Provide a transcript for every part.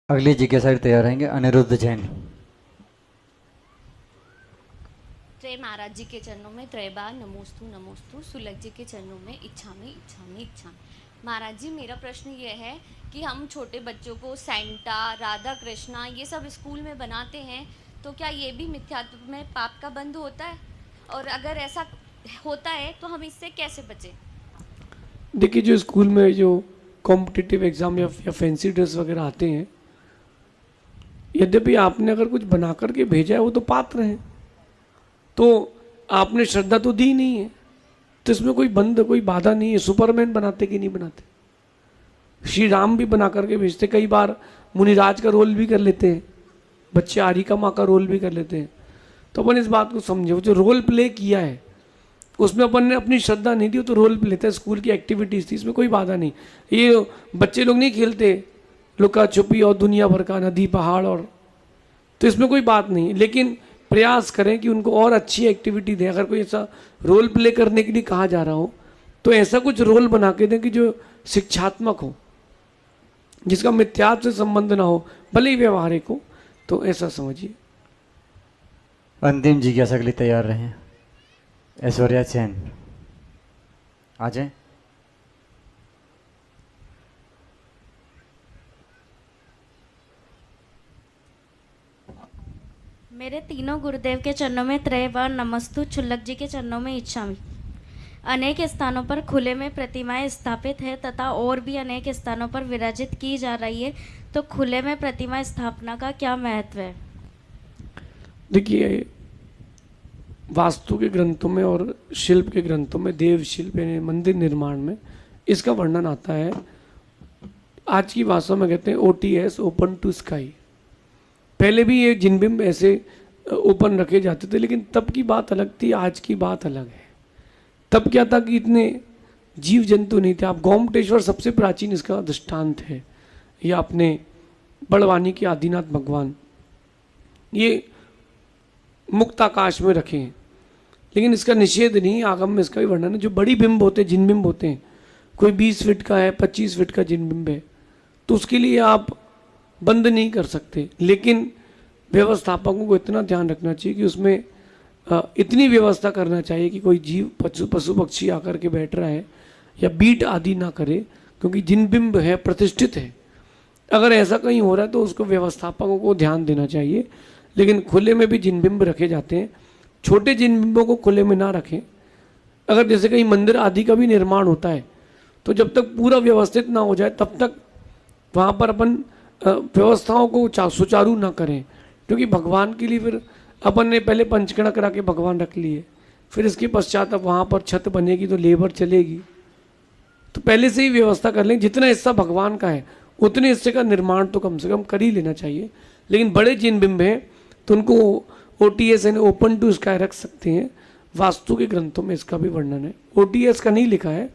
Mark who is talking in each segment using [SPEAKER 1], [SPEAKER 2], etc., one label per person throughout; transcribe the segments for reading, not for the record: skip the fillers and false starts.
[SPEAKER 1] अगली जिज्ञासा तैयार रहेंगे अनिरुद्ध जैन।
[SPEAKER 2] त्रय महाराज जी के चरणों में त्रय बार नमोस्तु नमोस्तु, सुलग जी के चरणों में इच्छा में इच्छा में इच्छा में। महाराज जी, मेरा प्रश्न ये है कि हम छोटे बच्चों को सैंटा, राधा कृष्णा ये सब स्कूल में बनाते हैं, तो क्या ये भी मिथ्यात्व में पाप का बंध होता है? और अगर ऐसा होता है तो हम इससे कैसे बचें?
[SPEAKER 3] देखिए, जो स्कूल में जो कॉम्पिटिटिव एग्ज़ाम या फैंसी ड्रेस वगैरह आते हैं, यद्यपि आपने अगर कुछ बना करके भेजा है वो तो पात्र हैं, तो आपने श्रद्धा तो दी नहीं है, तो इसमें कोई बंध कोई बाधा नहीं है। सुपरमैन बनाते कि नहीं बनाते? श्री राम भी बना करके भेजते, कई बार मुनिराज का रोल भी कर लेते हैं बच्चे, आरिका माँ का रोल भी कर लेते हैं। तो अपन इस बात को समझे, जो रोल प्ले किया है उसमें अपन ने अपनी श्रद्धा नहीं दी, तो रोल प्ले था, स्कूल की एक्टिविटीज़ थी, इसमें कोई बाधा नहीं। ये बच्चे लोग नहीं खेलते लुका छुपी और दुनिया भर का नदी पहाड़, और तो इसमें कोई बात नहीं, लेकिन प्रयास करें कि उनको और अच्छी एक्टिविटी दें। अगर कोई ऐसा रोल प्ले करने के लिए कहा जा रहा हो तो ऐसा कुछ रोल बना के दें कि जो शिक्षात्मक हो, जिसका मिथ्यात्व से संबंध ना हो, भले ही व्यवहारिक हो, तो ऐसा समझिए।
[SPEAKER 1] अंतिम जिज्ञासा के लिए तैयार रहें ऐश्वर्या जैन। आ जाए।
[SPEAKER 4] मेरे तीनों गुरुदेव के चरणों में त्रय बार नमस्तु, छुल्लक जी के चरणों में इच्छामि। अनेक स्थानों पर खुले में प्रतिमाएं स्थापित है तथा और भी अनेक स्थानों पर विराजित की जा रही है, तो खुले में प्रतिमा स्थापना का क्या महत्व है?
[SPEAKER 3] देखिए, वास्तु के ग्रंथों में और शिल्प के ग्रंथों में, देव शिल्प यानी मंदिर निर्माण में इसका वर्णन आता है। आज की भाषा में कहते हैं OTS, ओपन टू स्काई। पहले भी ये जिनबिंब ऐसे ओपन रखे जाते थे, लेकिन तब की बात अलग थी, आज की बात अलग है। तब क्या था कि इतने जीव जंतु नहीं थे। आप गोमटेश्वर सबसे प्राचीन इसका दृष्टांत है, या अपने बड़वानी के आदिनाथ भगवान, ये मुक्त आकाश में रखे हैं, लेकिन इसका निषेध नहीं, आगम में इसका भी वर्णन है। जो बड़ी बिंब होते हैं, जिनबिंब होते हैं, कोई 20 फीट का है, 25 फीट का जिनबिंब है, तो उसके लिए आप बंद नहीं कर सकते, लेकिन व्यवस्थापकों को इतना ध्यान रखना चाहिए कि उसमें इतनी व्यवस्था करना चाहिए कि कोई जीव पशु पक्षी आकर के बैठ रहा है या बीट आदि ना करे, क्योंकि जिनबिंब है प्रतिष्ठित है। अगर ऐसा कहीं हो रहा है तो उसको व्यवस्थापकों को ध्यान देना चाहिए। लेकिन खुले में भी जिनबिंब रखे जाते हैं, छोटे जिनबिंबों को खुले में ना रखें। अगर जैसे कहीं मंदिर आदि का भी निर्माण होता है, तो जब तक पूरा व्यवस्थित ना हो जाए तब तक वहाँ पर अपन व्यवस्थाओं को सुचारू ना करें, क्योंकि भगवान के लिए फिर अपन ने पहले पंचकड़ा करा के भगवान रख लिए, फिर इसके पश्चात अब वहाँ पर छत बनेगी तो लेबर चलेगी, तो पहले से ही व्यवस्था कर लें। जितना हिस्सा भगवान का है उतने हिस्से का निर्माण तो कम से कम कर ही लेना चाहिए। लेकिन बड़े जिन बिंब हैं तो उनको OTS यानी ओपन टू स्काई रख सकते हैं। वास्तु के ग्रंथों में इसका भी वर्णन है, OTS का नहीं लिखा है,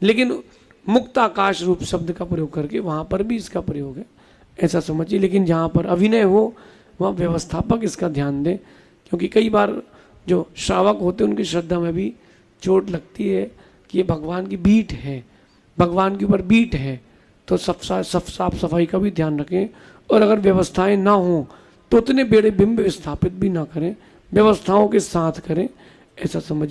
[SPEAKER 3] लेकिन मुक्त आकाश रूप शब्द का प्रयोग करके वहाँ पर भी इसका प्रयोग है, ऐसा समझिए। लेकिन जहाँ पर अभिनय हो वहाँ व्यवस्थापक इसका ध्यान दें, क्योंकि कई बार जो श्रावक होते हैं उनकी श्रद्धा में भी चोट लगती है कि ये भगवान की बीट है, भगवान के ऊपर बीट है, तो सब साफ सफाई का भी ध्यान रखें। और अगर व्यवस्थाएं ना हों तो उतने बड़े बिंब स्थापित भी ना करें, व्यवस्थाओं के साथ करें, ऐसा समझिए।